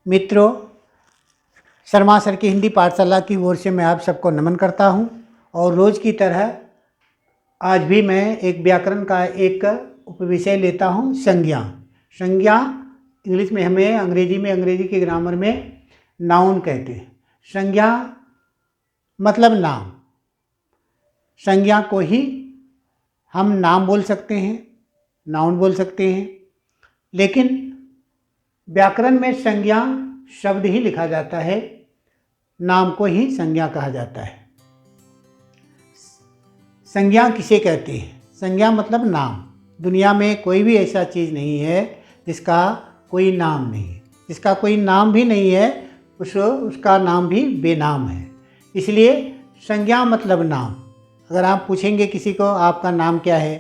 मित्रों, शर्मा सर की हिंदी पाठशाला की ओर से मैं आप सबको नमन करता हूं और रोज़ की तरह आज भी मैं एक व्याकरण का एक उपविषय लेता हूं, संज्ञा। संज्ञा इंग्लिश में हमें अंग्रेजी के ग्रामर में नाउन कहते हैं। संज्ञा मतलब नाम। संज्ञा को ही हम नाम बोल सकते हैं, नाउन बोल सकते हैं, लेकिन व्याकरण में संज्ञा शब्द ही लिखा जाता है, नाम को ही संज्ञा कहा जाता है। संज्ञा किसे कहते हैं? संज्ञा मतलब नाम। दुनिया में कोई भी ऐसा चीज़ नहीं है जिसका कोई नाम नहीं है। जिसका कोई नाम भी नहीं है उसका नाम भी बेनाम है। इसलिए संज्ञा मतलब नाम। अगर आप पूछेंगे किसी को आपका नाम क्या है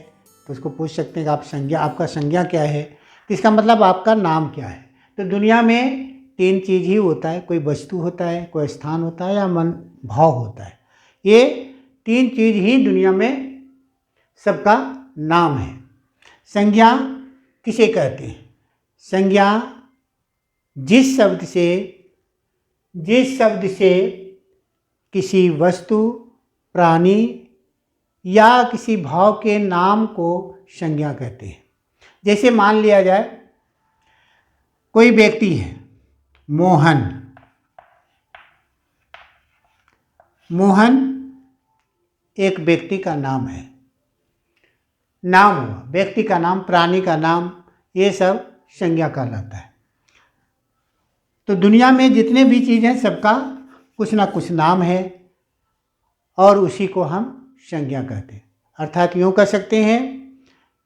तो उसको पूछ सकते हैं कि आपका संज्ञा क्या है, तो इसका मतलब आपका नाम क्या है। तो दुनिया में तीन चीज़ ही होता है, कोई वस्तु होता है, कोई स्थान होता है या मन भाव होता है। ये तीन चीज़ ही दुनिया में सबका नाम है। संज्ञा किसे कहते हैं? संज्ञा जिस शब्द से किसी वस्तु, प्राणी या किसी भाव के नाम को संज्ञा कहते हैं। जैसे मान लिया जाए कोई व्यक्ति है, मोहन। मोहन एक व्यक्ति का नाम है। नाम हुआ व्यक्ति का नाम, प्राणी का नाम, ये सब संज्ञा कहलाता है। तो दुनिया में जितने भी चीज़ हैं सबका कुछ ना कुछ नाम है और उसी को हम संज्ञा कहते हैं। अर्थात यूँ कह सकते हैं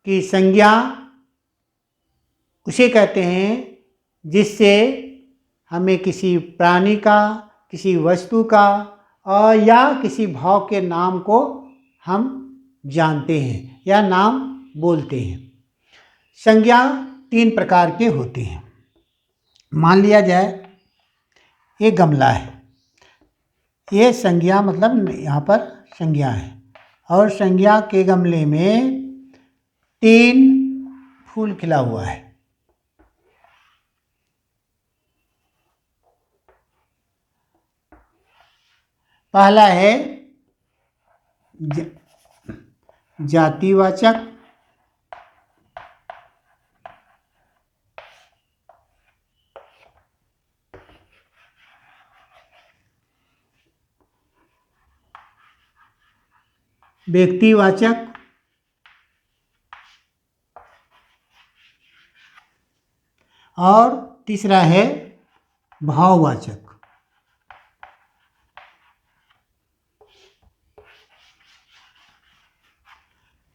कि संज्ञा उसे कहते हैं जिससे हमें किसी प्राणी का, किसी वस्तु का और या किसी भाव के नाम को हम जानते हैं या नाम बोलते हैं। संज्ञा तीन प्रकार के होते हैं। मान लिया जाए ये गमला है, ये संज्ञा मतलब यहाँ पर संज्ञा है और संज्ञा के गमले में तीन फूल खिला हुआ है। पहला है जातिवाचक, व्यक्तिवाचक और तीसरा है भाववाचक।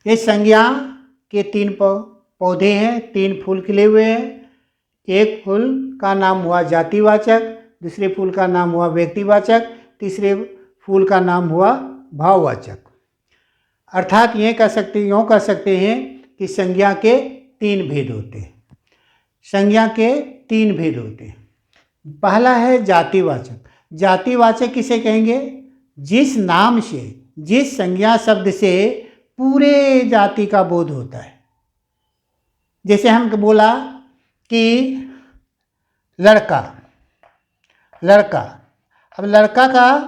इस संज्ञा के तीन पौधे हैं, तीन फूल खिले हुए हैं। एक फूल का नाम हुआ जातिवाचक, दूसरे फूल का नाम हुआ व्यक्तिवाचक, तीसरे फूल का नाम हुआ भाववाचक। अर्थात यूँ कह सकते हैं कि संज्ञा के तीन भेद होते हैं। संज्ञा के तीन भेद होते हैं। पहला है जातिवाचक। जातिवाचक किसे कहेंगे? जिस नाम से, जिस संज्ञा शब्द से पूरे जाति का बोध होता है। जैसे हम बोला कि लड़का। अब लड़का का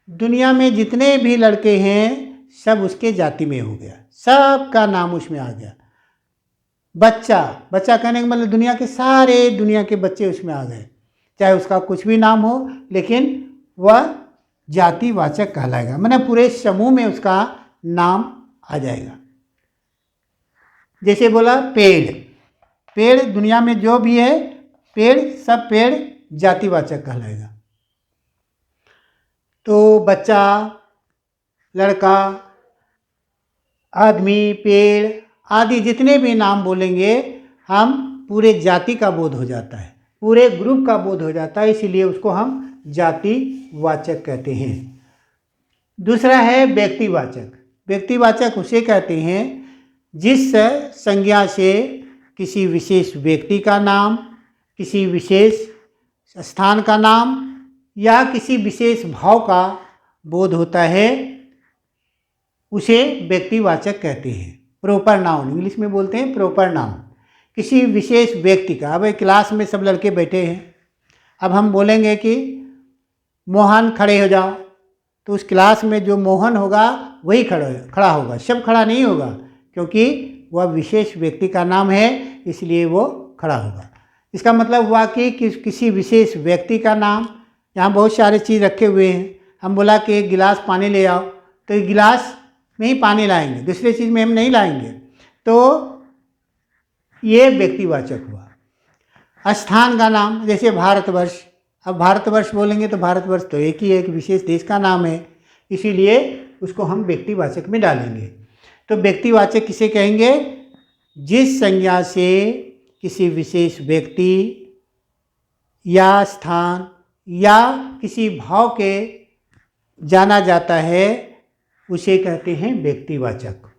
दुनिया में जितने भी लड़के हैं सब उसके जाति में हो गया, सबका नाम उसमें आ गया। बच्चा कहने का मतलब दुनिया के बच्चे उसमें आ गए, चाहे उसका कुछ भी नाम हो, लेकिन वह जातिवाचक कहलाएगा। माने पूरे समूह में उसका नाम आ जाएगा। जैसे बोला पेड़ दुनिया में जो भी है सब पेड़ जातिवाचक कहलाएगा। तो बच्चा, लड़का, आदमी, पेड़ आदि जितने भी नाम बोलेंगे हम पूरे जाति का बोध हो जाता है, पूरे ग्रुप का बोध हो जाता है, इसीलिए उसको हम जातिवाचक कहते हैं। दूसरा है व्यक्तिवाचक। व्यक्तिवाचक उसे कहते हैं जिस संज्ञा से किसी विशेष व्यक्ति का नाम, किसी विशेष स्थान का नाम या किसी विशेष भाव का बोध होता है, उसे व्यक्तिवाचक कहते हैं। प्रॉपर नाउन इंग्लिश में बोलते हैं प्रॉपर नाउन। किसी विशेष व्यक्ति का, अब क्लास में सब लड़के बैठे हैं अब हम बोलेंगे कि मोहन खड़े हो जाओ, तो उस क्लास में जो मोहन होगा वही खड़ा होगा, सब खड़ा नहीं होगा, क्योंकि वह विशेष व्यक्ति का नाम है, इसलिए वो खड़ा होगा। इसका मतलब हुआ कि किसी विशेष व्यक्ति का नाम, यहाँ बहुत सारे चीज़ रखे हुए हैं, हम बोला कि एक गिलास पानी ले आओ, तो एक गिलास में ही पानी लाएंगे, दूसरे चीज़ में हम नहीं लाएंगे, तो ये व्यक्तिवाचक हुआ। स्थान का नाम, जैसे भारतवर्ष, अब भारतवर्ष बोलेंगे तो भारतवर्ष तो एक ही है, एक विशेष देश का नाम है, इसीलिए उसको हम व्यक्तिवाचक में डालेंगे। तो व्यक्तिवाचक किसे कहेंगे? जिस संज्ञा से किसी विशेष व्यक्ति या स्थान या किसी भाव के जाना जाता है, उसे कहते हैं व्यक्तिवाचक।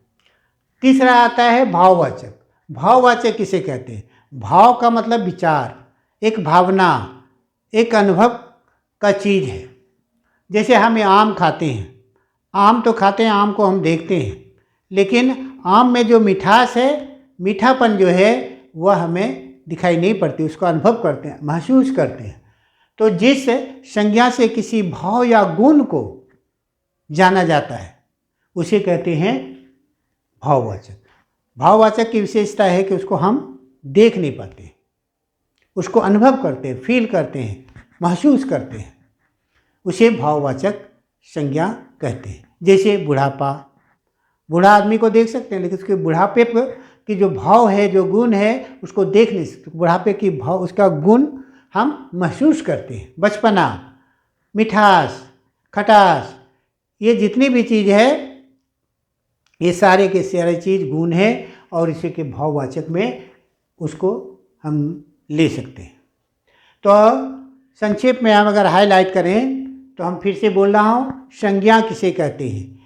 तीसरा आता है भाववाचक। भाववाचक किसे कहते हैं? भाव का मतलब विचार, एक भावना, एक अनुभव का चीज़ है। जैसे हम आम खाते हैं, आम तो खाते हैं, आम को हम देखते हैं, लेकिन आम में जो मिठास है, मीठापन जो है वह हमें दिखाई नहीं पड़ती, उसको अनुभव करते हैं, महसूस करते हैं। तो जिस संज्ञा से किसी भाव या गुण को जाना जाता है उसे कहते हैं भाववाचक। भाववाचक की विशेषता है कि उसको हम देख नहीं पाते, उसको अनुभव करते हैं, फील करते हैं, महसूस करते हैं, उसे भाववाचक संज्ञा कहते हैं। जैसे बुढ़ापा, बूढ़ा आदमी को देख सकते हैं, लेकिन उसके बुढ़ापे की जो भाव है, जो गुण है, उसको देख नहीं सकते। बुढ़ापे की भाव, उसका गुण हम महसूस करते हैं। बचपना, मिठास, खटास, ये जितनी भी चीज़ है, ये सारे के सारे चीज़ गुण है, और इसी के भाववाचक में उसको हम ले सकते हैं। तो संक्षेप में हम अगर हाईलाइट करें तो हम फिर से बोल रहा हूँ, संज्ञा किसे कहते हैं?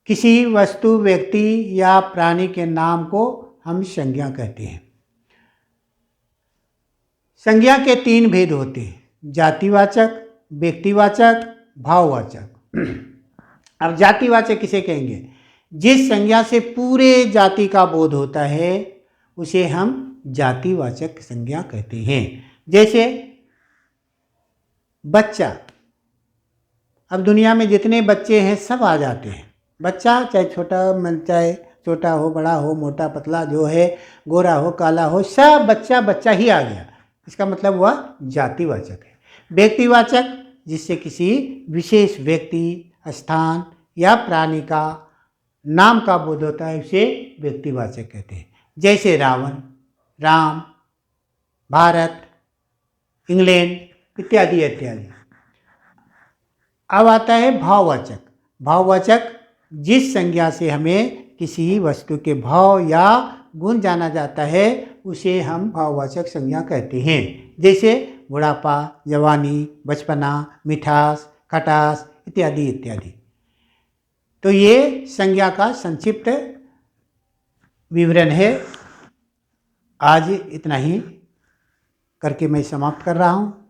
किसी वस्तु, व्यक्ति या प्राणी के नाम को हम संज्ञा कहते हैं। संज्ञा के 3 भेद होते हैं, जातिवाचक, व्यक्तिवाचक, भाववाचक। अब जातिवाचक किसे कहेंगे? जिस संज्ञा से पूरे जाति का बोध होता है उसे हम जातिवाचक संज्ञा कहते हैं। जैसे बच्चा, अब दुनिया में जितने बच्चे हैं सब आ जाते हैं। बच्चा चाहे छोटा हो, बड़ा हो, मोटा पतला, जो है गोरा हो, काला हो, सब बच्चा बच्चा ही आ गया। इसका मतलब वह जातिवाचक है। व्यक्तिवाचक, जिससे किसी विशेष व्यक्ति, स्थान या प्राणी का नाम का बोध होता है, उसे व्यक्तिवाचक कहते हैं। जैसे रावण, राम, भारत, इंग्लैंड इत्यादि इत्यादि। अब आता है भाववाचक। भाववाचक जिस संज्ञा से हमें किसी वस्तु के भाव या गुण जाना जाता है उसे हम भाववाचक संज्ञा कहते हैं। जैसे बुढ़ापा, जवानी, बचपना, मिठास, खटास इत्यादि इत्यादि। तो ये संज्ञा का संक्षिप्त विवरण है। आज इतना ही करके मैं समाप्त कर रहा हूँ।